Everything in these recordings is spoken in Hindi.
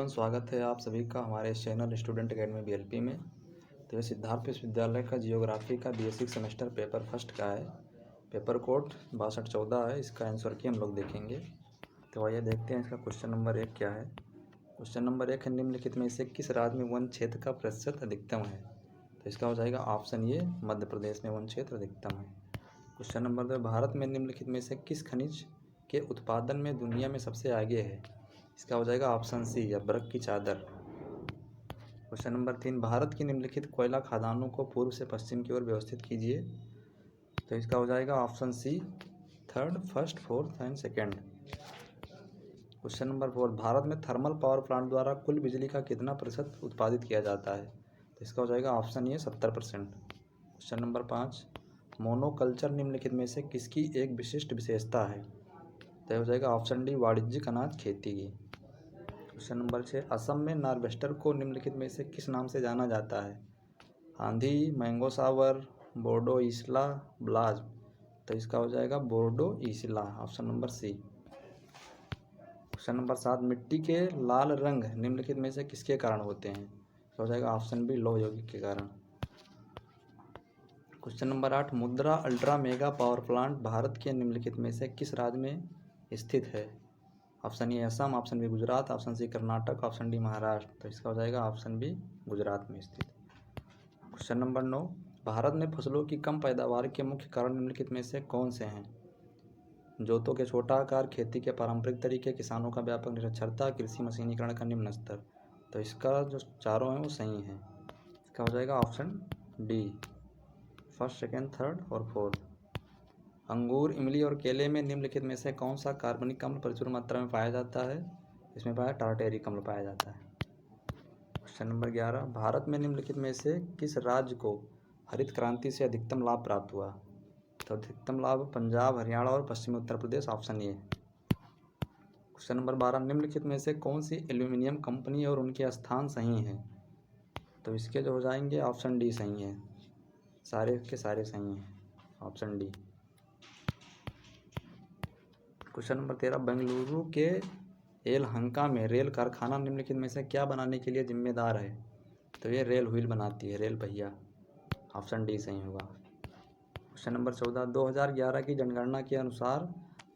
स्वागत है आप सभी का हमारे इस चैनल स्टूडेंट अकेडमी बीएलपी में। तो ये सिद्धार्थ विश्वविद्यालय का जियोग्राफी का बेसिक सेमेस्टर पेपर फर्स्ट का है। पेपर कोड 6214 है। इसका आंसर की हम लोग देखेंगे। तो आइए देखते हैं इसका क्वेश्चन नंबर 1 क्या है। क्वेश्चन नंबर 1 है, निम्नलिखित में से किस राज्य में वन क्षेत्र का प्रतिशत अधिकतम है। तो इसका हो जाएगा ऑप्शन ए, मध्य प्रदेश में वन क्षेत्र अधिकतम है। क्वेश्चन नंबर 2, भारत में निम्नलिखित में से किस खनिज के उत्पादन में दुनिया में सबसे आगे है। इसका हो जाएगा ऑप्शन सी, अभ्रक की चादर। क्वेश्चन नंबर 3, भारत की निम्नलिखित कोयला खदानों को पूर्व से पश्चिम की ओर व्यवस्थित कीजिए। तो इसका हो जाएगा option C, third, first, fourth and second. Question number 4, Bharat में थर्मल पावर प्लांट द्वारा कुल बिजली का कितना प्रतिशत उत्पादित किया जाता है। तो इसका हो जाएगा ऑप्शन ए, 70%। क्वेश्चन नंबर 5, मोनोकल्चर निम्नलिखित में से किसकी एक विशिष्ट विशेषता है। तो हो जाएगा ऑप्शन डी, वाणिज्यिक अनाज खेती की। क्वेश्चन नंबर 6, असम में नार्वेस्टर को निम्नलिखित में से किस नाम से जाना जाता है। आंधी, मैंगो सावर, बोर्डो ईसला, ब्लाज। तो इसका हो जाएगा Bordoisila, option number C. Question number 7, मिट्टी के लाल रंग निम्नलिखित में से किसके कारण होते हैं। तो हो जाएगा ऑप्शन बी, लौह यौगिक के कारण। Question number 8, Mudra ultra mega power plant Bharat के निम्नलिखित में से किस राज्य में स्थित है। Option A Assam, option B Gujarat, option C Karnataka, option D Maharashtra. तो इसका हो जाएगा ऑप्शन बी, गुजरात में स्थित। क्वेश्चन नंबर 9, भारत में फसलों की कम पैदावार के मुख्य कारण निम्नलिखित में से कौन से हैं। जोतों के छोटा आकार, खेती के पारंपरिक तरीके, किसानों का व्यापक निरक्षरता, कृषि मशीनीकरण का निम्न स्तर। तो इसका जो चारों हैं वो सही हैं। इसका हो जाएगा option D, first, second, third और फोर्थ। अंगूर, इमली और केले में निम्नलिखित में से कौन सा कार्बनिक अम्ल प्रचुर मात्रा में पाया जाता है। इसमें पाया टार्टेरिक अम्ल पाया जाता है। क्वेश्चन नंबर 11, भारत में निम्नलिखित में से किस राज्य को हरित क्रांति से अधिकतम लाभ प्राप्त हुआ। तो अधिकतम लाभ पंजाब, हरियाणा और पश्चिमी Uttar Pradesh, option A. Question number 12, निम्नलिखित में से कौन सी एल्यूमिनियम कंपनी और उनके स्थान सही हैं। तो इसके जो हो जाएंगे ऑप्शन डी सही है, सारे के सारे सही हैं, option D. Question number 13, Bengaluru के येलहंका में रेल कारखाना निम्नलिखित में से क्या बनाने के लिए जिम्मेदार है। तो ये रेल व्हील बनाती है, रेल पहिया, ऑप्शन डी सही होगा। क्वेश्चन नंबर 14, 2011 की जनगणना के अनुसार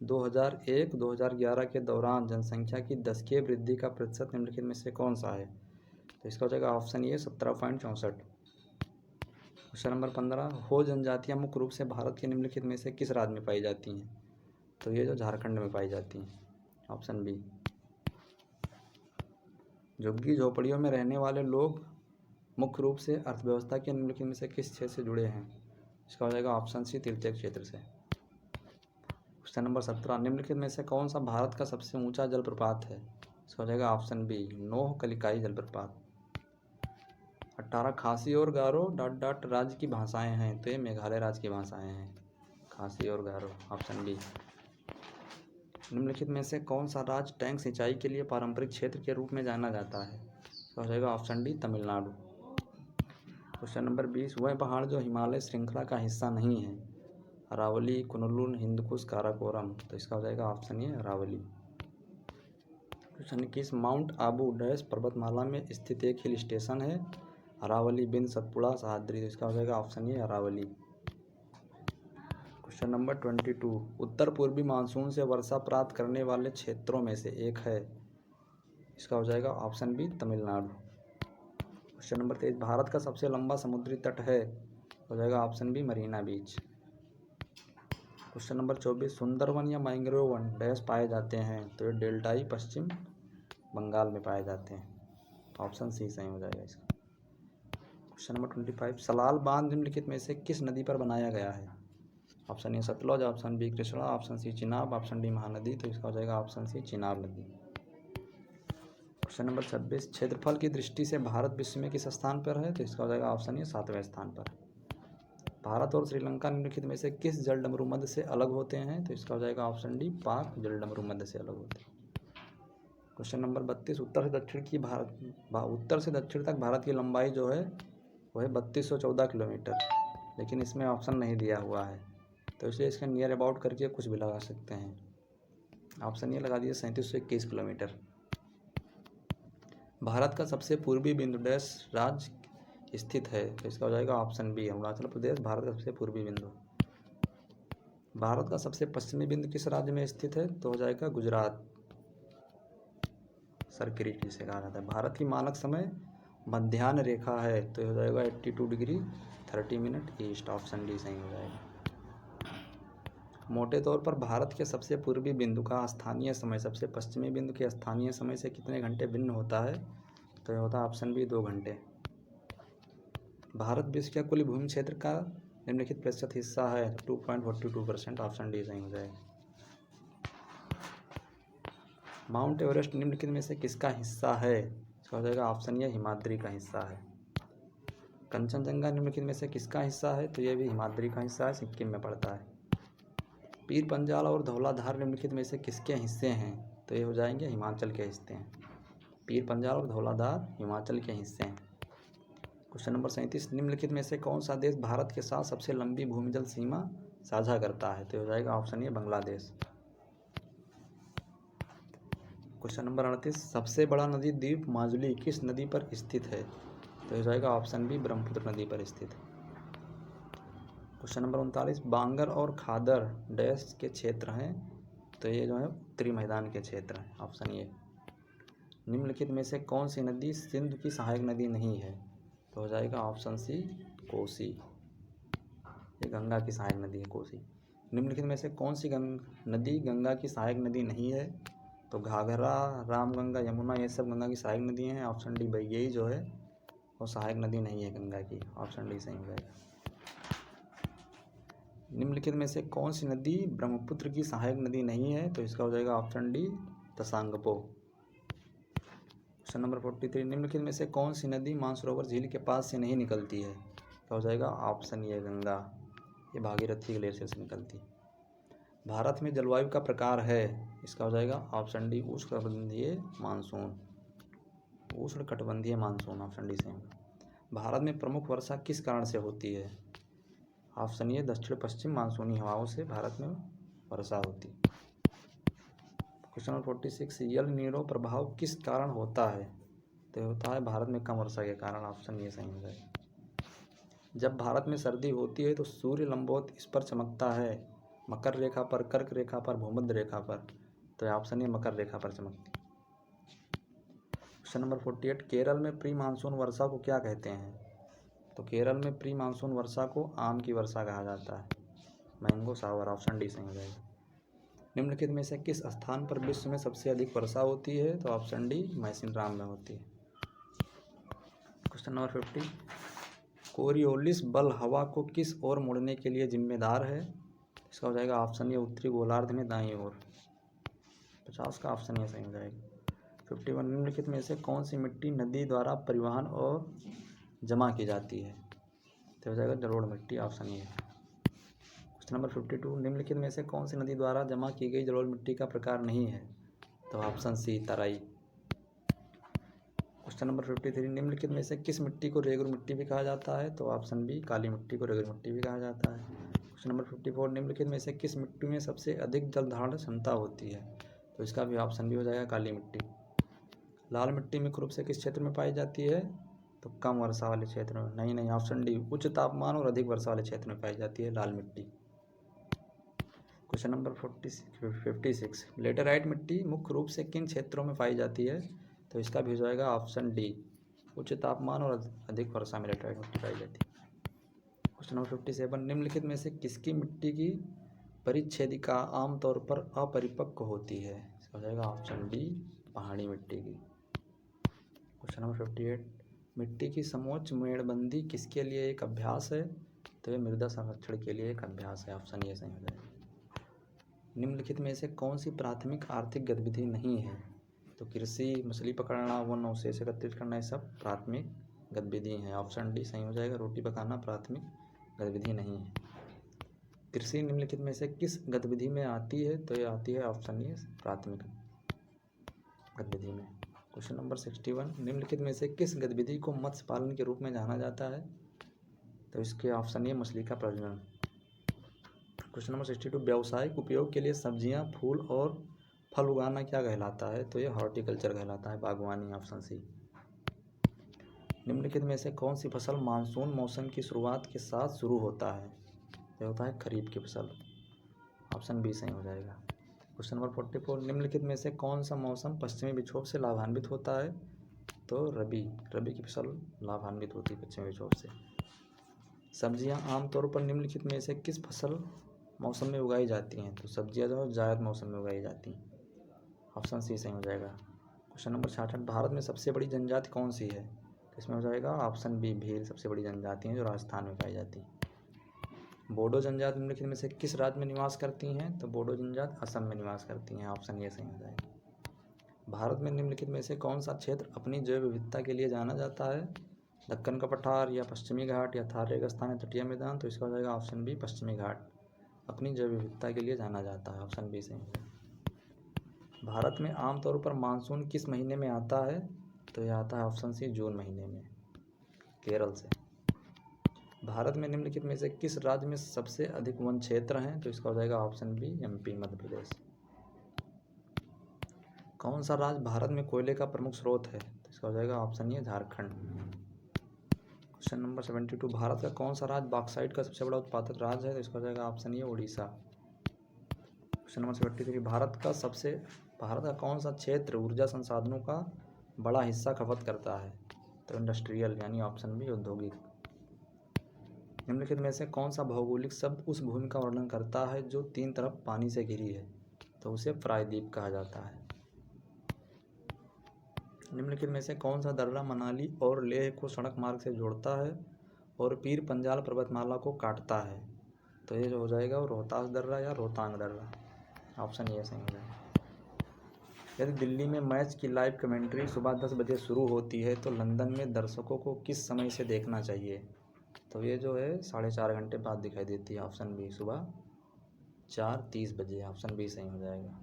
2001-2011 के दौरान जनसंख्या की 10 वृद्धि का प्रतिशत निम्नलिखित में से कौन सा है। तो इसका हो जाएगा ऑप्शन ए, 17.64। क्वेश्चन नंबर 15, हो जनजातियाँ मुख्य रूप से भारत के निम्नलिखित में से किस राज्य में पाई जाती हैं। तो ये जो झारखंड में पाई जाती हैं, ऑप्शन बी। झुग्गी झोपड़ियों में रहने वाले लोग मुख्य रूप से अर्थव्यवस्था के निम्नलिखित में से किस क्षेत्र से जुड़े हैं। इसका हो जाएगा ऑप्शन सी, तृतीय क्षेत्र से। क्वेश्चन नंबर 17, निम्नलिखित में से कौन सा भारत का सबसे ऊंचा जलप्रपात है। इसका हो जाएगा ऑप्शन बी, नोह कलिकाई जलप्रपात। 18, खासी और गारो ... राज्य की भाषाएं हैं। तो ये मेघालय राज्य की भाषाएं हैं, खासी और गारो, ऑप्शन बी। निम्नलिखित में से कौन सा राज्य टैंक सिंचाई के लिए पारंपरिक क्षेत्र के रूप में जाना जाता है। तो हो जाएगा option D, Tamil Nadu. Question number 20, वह पहाड़ जो हिमालय श्रृंखला का हिस्सा नहीं है। अरावली, कुनलुन, हिंदकुश, काराकोरम। तो इसका हो जाएगा option A, Aravalli. Question 21, mount Abu dash पर्वतमाला में स्थित एक हिल स्टेशन है। अरावली, बिंद, सतपुड़ा, सह्याद्री। तो इसका हो जाएगा option A, Aravalli. Question number 22, उत्तर पूर्वी मानसून से वर्षा प्राप्त करने वाले क्षेत्रों में से एक है। इसका हो जाएगा option B, Tamil Nadu. Question number 23, भारत का सबसे लंबा समुद्री तट है। हो जाएगा option B, Marina beach. Question number 24, Sundarban या मैंग्रोव वन डैश पाए जाते हैं। तो ये डेल्टाई पश्चिम बंगाल में पाए जाते हैं, ऑप्शन सी सही हो जाएगा इसका। क्वेश्चन नंबर 25, सलाल बांध निम्नलिखित में से किस नदी पर बनाया गया है। Option A Sutlej, option B Krishna, option C Chenab, option D Mahanadi. तो इसका हो जाएगा ऑप्शन सी, चिनाब नदी। क्वेश्चन नंबर 26, क्षेत्रफल की दृष्टि से भारत विश्व में किस स्थान पर है। तो इसका हो जाएगा ऑप्शन ए, 7वें स्थान पर। भारत और श्रीलंका निम्नलिखित में से किस जलडमरू मध्य से अलग होते हैं। तो इसका हो जाएगा ऑप्शन डी, पाक जलडमरू मध्य से अलग होते हैं। क्वेश्चन नंबर 32, उत्तर से दक्षिण तक भारत की लंबाई जो है वह है 3214 किलोमीटर, लेकिन इसमें ऑप्शन नहीं दिया हुआ है, तो इसलिए इसका नियर अबाउट करके कुछ भी लगा सकते हैं। ऑप्शन ये लगा दिए 3721 किलोमीटर। भारत का सबसे पूर्वी बिंदु डैश राज्य स्थित है, तो इसका हो जाएगा ऑप्शन बी अरुणाचल प्रदेश भारत का सबसे पूर्वी बिंदु। भारत का सबसे पश्चिमी बिंदु किस राज्य में स्थित है, तो हो जाएगा गुजरात, सर्किल से कहा जाता है। भारत की मानक समय मध्याह्न रेखा है, तो हो जाएगा 82 degree 30 minute east, option D सही हो जाएगा। मोटे तौर पर भारत के सबसे पूर्वी बिंदु का स्थानीय समय सबसे पश्चिमी बिंदु के स्थानीय समय से कितने घंटे भिन्न होता है, तो यह होता है ऑप्शन बी 2 घंटे। भारत विश्व के कुल भूमि क्षेत्र का निम्नलिखित प्रतिशत हिस्सा है, 2.42%, ऑप्शन डी सही हो जाएगा। माउंट एवरेस्ट निम्नलिखित में से किसका हिस्सा है, इसका हो जाएगा ऑप्शन ए हिमाद्री का हिस्सा है। कंचनजंगा निम्नलिखित में से किसका हिस्सा है, तो यह भी हिमाद्री का हिस्सा है, सिक्किम में पड़ता है। पीर पंजाल और धौलाधार निम्नलिखित में से किसके हिस्से हैं, तो ये हो जाएंगे हिमाचल के हिस्से हैं। पीर पंजाल और धौलाधार हिमाचल के हिस्से हैं। क्वेश्चन नंबर 37, निम्नलिखित में से कौन सा देश भारत के साथ सबसे लंबी भूमिजल सीमा साझा करता है, तो हो जाएगा ऑप्शन ए बांग्लादेश। क्वेश्चन नंबर 38, सबसे बड़ा नदी द्वीप माजुली किस नदी पर स्थित है, तो हो जाएगा ऑप्शन बी ब्रह्मपुत्र नदी पर स्थित है। क्वेश्चन नंबर 39, बांगर और खादर डैश के क्षेत्र हैं, तो ये जो है उत्तरी मैदान के क्षेत्र हैं, ऑप्शन ए। निम्नलिखित में से कौन सी नदी सिंधु की सहायक नदी नहीं है, तो हो जाएगा ऑप्शन सी कोसी, ये गंगा की सहायक नदी है कोसी। निम्नलिखित में से कौन सी नदी गंगा की सहायक नदी नहीं है, तो घाघरा रामगंगा यमुना ये सब गंगा की सहायक नदी हैं, ऑप्शन डी यही जो है वो सहायक नदी नहीं है गंगा की, ऑप्शन डी सही हो जाएगा। निम्नलिखित में से कौन सी नदी ब्रह्मपुत्र की सहायक नदी नहीं है, तो इसका हो जाएगा ऑप्शन डी तसांगपो। क्वेश्चन नंबर 43, निम्नलिखित में से कौन सी नदी मानसरोवर झील के पास से नहीं निकलती है, तो हो जाएगा ऑप्शन ए गंगा, ये भागीरथी ग्लेशियर से निकलती है। भारत में जलवायु का प्रकार है, इसका हो जाएगा ऑप्शन डी उष्णकटिबंधीय मानसून, उष्णकटिबंधीय मानसून, ऑप्शन डी सही। भारत में प्रमुख वर्षा किस कारण से होती है, ऑप्शन ए दक्षिण पश्चिम मानसूनी हवाओं से भारत में वर्षा होती है। क्वेश्चन नंबर 46, यल नीनो प्रभाव किस कारण होता है, तो होता है भारत में कम वर्षा के कारण, ऑप्शन ए सही हो जाएगा। जब भारत में सर्दी होती है तो सूर्य लंबवत इस पर चमकता है, मकर रेखा पर, कर्क रेखा पर, भूमध्य रेखा पर, तो ऑप्शन ए मकर रेखा पर चमकती है। क्वेश्चन नंबर 48, केरल में प्री मानसून वर्षा को क्या कहते हैं, तो केरल में प्री मानसून वर्षा को आम की वर्षा कहा जाता है, मैंगो शावर, ऑप्शन डी सही हो जाएगा। निम्नलिखित में से किस स्थान पर विश्व में सबसे अधिक वर्षा होती है, तो ऑप्शन डी मैसिनराम में होती है। क्वेश्चन नंबर 50, कोरियोलिस बल हवा को किस ओर मोड़ने के लिए जिम्मेदार है, इसका हो जाएगा ऑप्शन ए उत्तरी गोलार्ध में दाईं ओर, 50 का ऑप्शन ए सही हो जाएगा। 51, निम्नलिखित में से कौन सी मिट्टी नदी द्वारा परिवहन और जमा की जाती है, तो हो जाएगा जलोढ़ मिट्टी, ऑप्शन ए। क्वेश्चन नंबर 52, निम्नलिखित में से कौन सी नदी द्वारा जमा की गई जलोढ़ मिट्टी का प्रकार नहीं है, तो ऑप्शन सी तराई। क्वेश्चन नंबर 53, निम्नलिखित में से किस मिट्टी को रेगुर मिट्टी भी कहा जाता है, तो ऑप्शन बी काली मिट्टी को रेगुर मिट्टी भी कहा जाता है। क्वेश्चन नंबर 54, निम्नलिखित में से किस मिट्टी में सबसे अधिक जल धारण क्षमता होती है, तो इसका भी ऑप्शन बी हो जाएगा काली मिट्टी। लाल मिट्टी मुख्य रूप से किस क्षेत्र में पाई जाती है, तो कम वर्षा वाले क्षेत्र में, नहीं ऑप्शन डी उच्च तापमान और अधिक वर्षा वाले क्षेत्र में पाई जाती है लाल मिट्टी। क्वेश्चन नंबर 56, लेटेराइट मिट्टी मुख्य रूप से किन क्षेत्रों में पाई जाती है, तो इसका भी हो जाएगा ऑप्शन डी उच्च तापमान और अधिक वर्षा में लेटेराइट मिट्टी पाई जाती है। क्वेश्चन नंबर 57, निम्नलिखित में से किसकी मिट्टी की परिच्छेदिका आमतौर पर अपरिपक्व होती है, इसका हो जाएगा ऑप्शन डी पहाड़ी मिट्टी की। क्वेश्चन नंबर 58, मिट्टी की समोच्च मेड़बंदी किसके लिए एक अभ्यास है, तो ये मृदा संरक्षण के लिए एक अभ्यास है, ऑप्शन ए सही हो जाएगा। निम्नलिखित में से कौन सी प्राथमिक आर्थिक गतिविधि नहीं है, तो कृषि, मछली पकड़ना, वन अवशेष एकत्रित करना, ये सब प्राथमिक गतिविधि हैं, ऑप्शन डी सही हो जाएगा। रोटी पकाना प्राथमिक गतिविधि नहीं है। कृषि निम्नलिखित में से किस गतिविधि में आती है, तो ये आती है ऑप्शन ए प्राथमिक गतिविधि में। क्वेश्चन नंबर 61, निम्नलिखित में से किस गतिविधि को मत्स्य पालन के रूप में जाना जाता है, तो इसके ऑप्शन ए मछली का प्रजनन। क्वेश्चन नंबर 62, व्यावसायिक उपयोग के लिए सब्जियां, फूल और फल उगाना क्या कहलाता है, तो ये हॉर्टिकल्चर कहलाता है, बागवानी, ऑप्शन सी। निम्नलिखित में से कौन सी फसल मानसून मौसम की शुरुआत के साथ शुरू होता है? यह होता है खरीफ की फसल। ऑप्शन बी सही हो जाएगा। क्वेश्चन नंबर 44, निम्नलिखित में से कौन सा मौसम पश्चिमी विक्षोभ से लाभान्वित होता है? तो रबी की फसल लाभान्वित होती है पश्चिमी विक्षोभ से। सब्जियां आमतौर पर निम्नलिखित में से किस फसल मौसम में उगाई जाती हैं? तो सब्जियां जो जायद मौसम में उगाई जाती हैं। ऑप्शन सी सही हो जाएगा। क्वेश्चन नंबर 66, भारत में सबसे बड़ी जनजाति कौन सी है? तो इसमें हो जाएगा ऑप्शन बी भील सबसे बड़ी जनजाति है जो राजस्थान में पाई जाती है। बोडो जनजाति निम्नलिखित में से किस राज्य में निवास करती हैं? तो बोडो जनजाति असम में निवास करती हैं। ऑप्शन ए सही हो जाएगा। भारत में निम्नलिखित में से कौन सा क्षेत्र अपनी जैव विविधता के लिए जाना जाता है? दक्कन का पठार या पश्चिमी घाट या थार रेगिस्तान या तटीय मैदान? तो इसका हो जाएगा ऑप्शन बी पश्चिमी घाट अपनी जैव विविधता के लिए जाना जाता है। ऑप्शन बी सही हो जाएगा। भारत में आमतौर पर मानसून किस महीने में आता है? तो यह आता है ऑप्शन सी जून महीने में केरल से। भारत में निम्नलिखित में से किस राज्य में सबसे अधिक वन क्षेत्र हैं? तो इसका हो जाएगा option B MP Madhya Pradesh. कौन सा राज्य भारत में कोयले का प्रमुख स्रोत है? तो इसका हो जाएगा ऑप्शन ए झारखंड। क्वेश्चन नंबर 72, भारत का कौन सा राज्य बॉक्साइट का सबसे बड़ा उत्पादक राज्य है? तो इसका हो जाएगा ऑप्शन ए उड़ीसा। क्वेश्चन नंबर 73, भारत का कौन सा क्षेत्र ऊर्जा संसाधनों का बड़ा हिस्सा खपत करता है? तो इंडस्ट्रियल यानी ऑप्शन बी औद्योगिक। निम्नलिखित में से कौन सा भौगोलिक शब्द उस भूमि का वर्णन करता है जो तीन तरफ पानी से घिरी है? तो उसे प्रायद्वीप कहा जाता है। निम्नलिखित में से कौन सा दर्रा मनाली और लेह को सड़क मार्ग से जोड़ता है और पीर पंजाल पर्वतमाला को काटता है? तो ये जो हो जाएगा वो रोहतास दर्रा या रोहतांग दर्रा। ऑप्शन ए सही हो जाएगा। यदि दिल्ली में मैच की लाइव कमेंट्री सुबह 10 बजे शुरू होती है तो लंदन में दर्शकों को किस समय से देखना चाहिए? तो ये जो है 4.5 घंटे बाद दिखाई देती है। ऑप्शन बी सुबह 4:30 बजे। ऑप्शन बी सही हो जाएगा।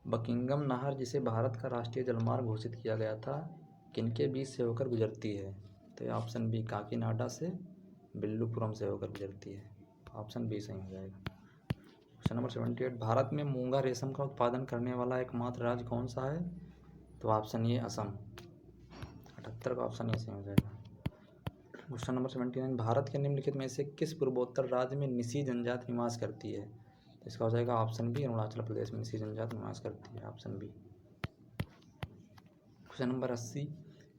बकिंगम नहर जिसे भारत का राष्ट्रीय जलमार्ग घोषित किया गया था किनके बीच से होकर गुजरती है? तो ये ऑप्शन बी काकीनाडा से बिल्लुपुरम से होकर गुजरती है। ऑप्शन बी सही हो जाएगा। क्वेश्चन नंबर 78, भारत में मूंगा रेशम का उत्पादन करने वाला एकमात्र राज्य कौन सा है? तो ऑप्शन ए असम। 78 का ऑप्शन ए सही हो जाएगा। क्वेश्चन नंबर 79, भारत के निम्नलिखित में से किस पूर्वोत्तर राज्य में निसी जनजाति निवास करती है? तो इसका हो जाएगा ऑप्शन बी अरुणाचल प्रदेश में निसी जनजाति निवास करती है। Option B. क्वेश्चन नंबर 80,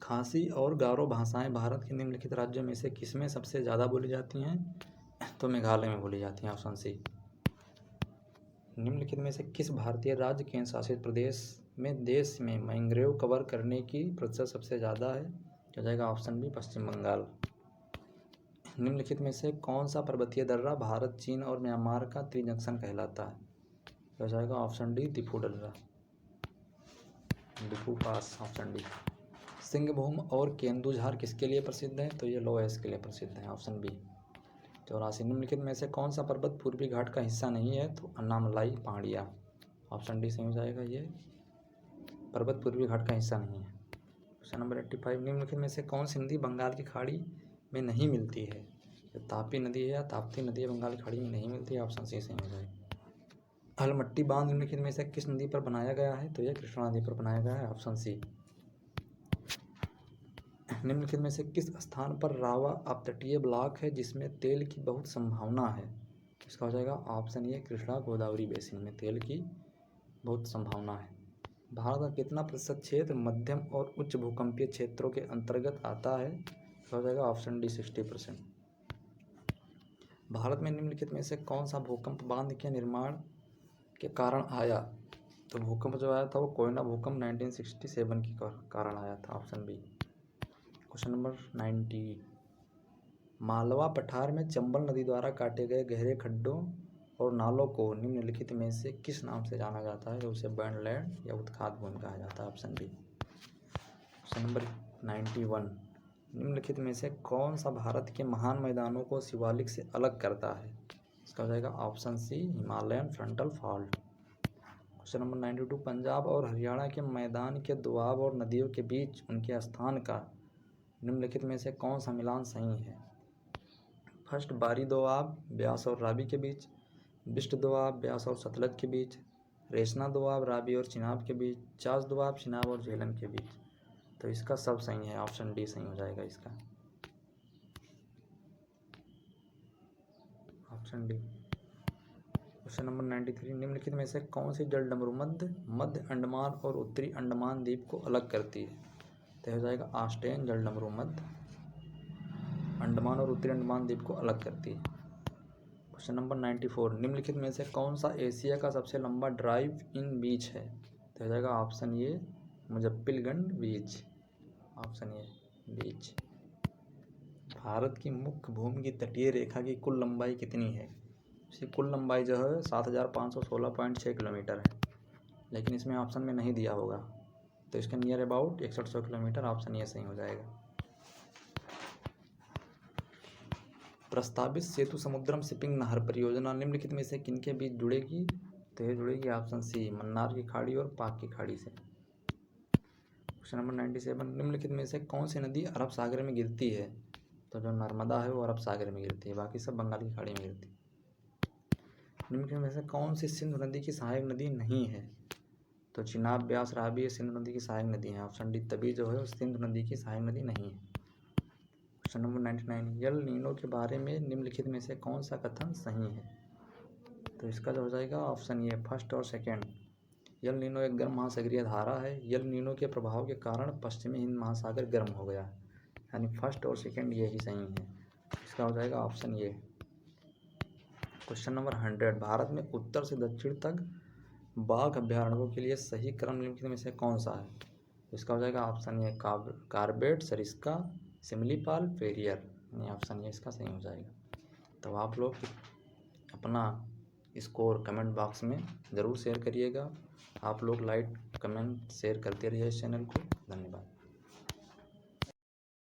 खासी और गारो भाषाएं भारत के निम्नलिखित राज्यों में से किसमें सबसे ज़्यादा बोली जाती हैं? तो मेघालय में बोली जाती हैं। Option C. निम्नलिखित में से किस भारतीय राज्य केंद्र शासित प्रदेश में देश में मैंग्रोव कवर करने की प्रतिशत सबसे ज़्यादा है? हो जाएगा ऑप्शन बी पश्चिम बंगाल। निम्नलिखित में से कौन सा पर्वतीय दर्रा भारत, चीन और म्यांमार का त्रिजंक्शन कहलाता है? हो जाएगा ऑप्शन डी दिफू दर्रा, Diphu pass. Option D. Singhbhum और केंदुझार किसके लिए प्रसिद्ध है? तो ये लोहेस के लिए प्रसिद्ध है। Option B. 84, निम्नलिखित में से कौन सा पर्वत पूर्वी घाट का हिस्सा नहीं है? तो अन्नामलाई पहाड़ियाँ। ऑप्शन डी सही हो जाएगा। ये पर्वत पूर्वी घाट का हिस्सा नहीं है। क्वेश्चन नंबर 85, निम्नलिखित में से कौन सी नदी बंगाल की खाड़ी में नहीं मिलती है? जो तापी नदी है या ताप्ती नदी है बंगाल की खाड़ी में नहीं मिलती है। ऑप्शन सी सही हो जाएगा। अलमट्टी बांध निम्नलिखित में से किस नदी पर बनाया गया है? तो यह कृष्णा नदी पर बनाया गया है। Option C. निम्नलिखित में से किस स्थान पर रावा अपतटीय ब्लॉक है जिसमें तेल की बहुत संभावना है? इसका हो जाएगा ऑप्शन ए कृष्णा गोदावरी बेसिन में तेल की बहुत संभावना है। भारत का कितना प्रतिशत क्षेत्र मध्यम और उच्च भूकंपीय क्षेत्रों के अंतर्गत आता है? इसका हो जाएगा ऑप्शन डी 60%। भारत में निम्नलिखित में से कौन सा भूकंप बांध के निर्माण के कारण आया? तो भूकंप जो आया था वो कोयना भूकंप 1967 के कारण आया था। Option B. Question number 90, Malwa पठार में चंबल नदी द्वारा काटे गए गहरे खड्डों और नालों को निम्नलिखित में से किस नाम से जाना जाता है? तो उसे बैंडलैंड या उत्खात भूमि कहा जाता है। Option B. क्वेश्चन नंबर 91, निम्नलिखित में से कौन सा भारत के महान मैदानों को शिवालिक से अलग करता है? इसका हो जाएगा option C Himalayan frontal fault. Question number 92, Punjab और हरियाणा के मैदान के दोआब और नदियों के बीच उनके स्थान का निम्नलिखित में से कौन सा मिलान सही है? फर्स्ट, बारी दोआब ब्यास और रावी के बीच, बिस्ट दोआब ब्यास और सतलज के बीच, रेशना दोआब रावी और चिनाब के बीच, चास दोआब चिनाब और झेलम के बीच। तो इसका सब सही है, ऑप्शन डी सही हो जाएगा इसका, ऑप्शन डी। क्वेश्चन नंबर 93, निम्नलिखित में से कौन सी जल डमरू मध्य अंडमान और उत्तरी अंडमान द्वीप को अलग करती है? तो हो जाएगा ऑस्टेन जल डमरू मध्य अंडमान और उत्तरी अंडमान द्वीप को अलग करती है। क्वेश्चन नंबर 94, निम्नलिखित में से कौन सा एशिया का सबसे लंबा ड्राइव इन बीच है? तो हो जाएगा option A Muzaffarganj beach, option A beach. Bharat की मुख्य भूमि की तटीय रेखा की कुल लंबाई कितनी है? इसकी कुल लंबाई जो है 7516.6 किलोमीटर है, लेकिन इसमें ऑप्शन में नहीं दिया होगा, तो इसका नियर अबाउट 6100 किलोमीटर, ऑप्शन ये सही हो जाएगा। प्रस्तावित सेतु समुद्रम शिपिंग नहर परियोजना निम्नलिखित में से किनके बीच जुड़ेगी? तो ये जुड़ेगी ऑप्शन सी मन्नार की खाड़ी और पाक की खाड़ी से। क्वेश्चन नंबर 97, निम्नलिखित में से कौन सी नदी अरब सागर में गिरती है? तो जो नर्मदा है वो अरब सागर में गिरती है, बाकी सब बंगाल की खाड़ी में गिरती है। निम्नलिखित में से कौन सी सिंधु नदी की सहायक नदी नहीं है? तो चिनाब, ब्यास, रावी सिंधु नदी की सहायक नदी है, ऑप्शन डी तभी जो है वो सिंधु नदी की सहायक नदी नहीं है। क्वेश्चन नंबर 99, यल नीनो के बारे में निम्नलिखित में से कौन सा कथन सही है? तो इसका जो हो जाएगा ऑप्शन ए फर्स्ट और सेकेंड। यल नीनो एक गर्म महासागरीय धारा है, यल नीनो के प्रभाव के कारण पश्चिमी हिंद महासागर गर्म हो गया है, यानी फर्स्ट और सेकेंड यही सही है, इसका हो जाएगा ऑप्शन ए। क्वेश्चन नंबर 100, भारत में उत्तर से दक्षिण तक बाघ अभ्यारण्यों के लिए सही क्रम निम्नलिखित में से कौन सा है? इसका हो जाएगा option A Corbett, Sariska, Similipal, Periyar, यानी ऑप्शन ए इसका सही हो जाएगा। तो आप लोग अपना स्कोर कमेंट बॉक्स में ज़रूर शेयर करिएगा। आप लोग लाइक कमेंट शेयर करते रहिए इस चैनल को। धन्यवाद।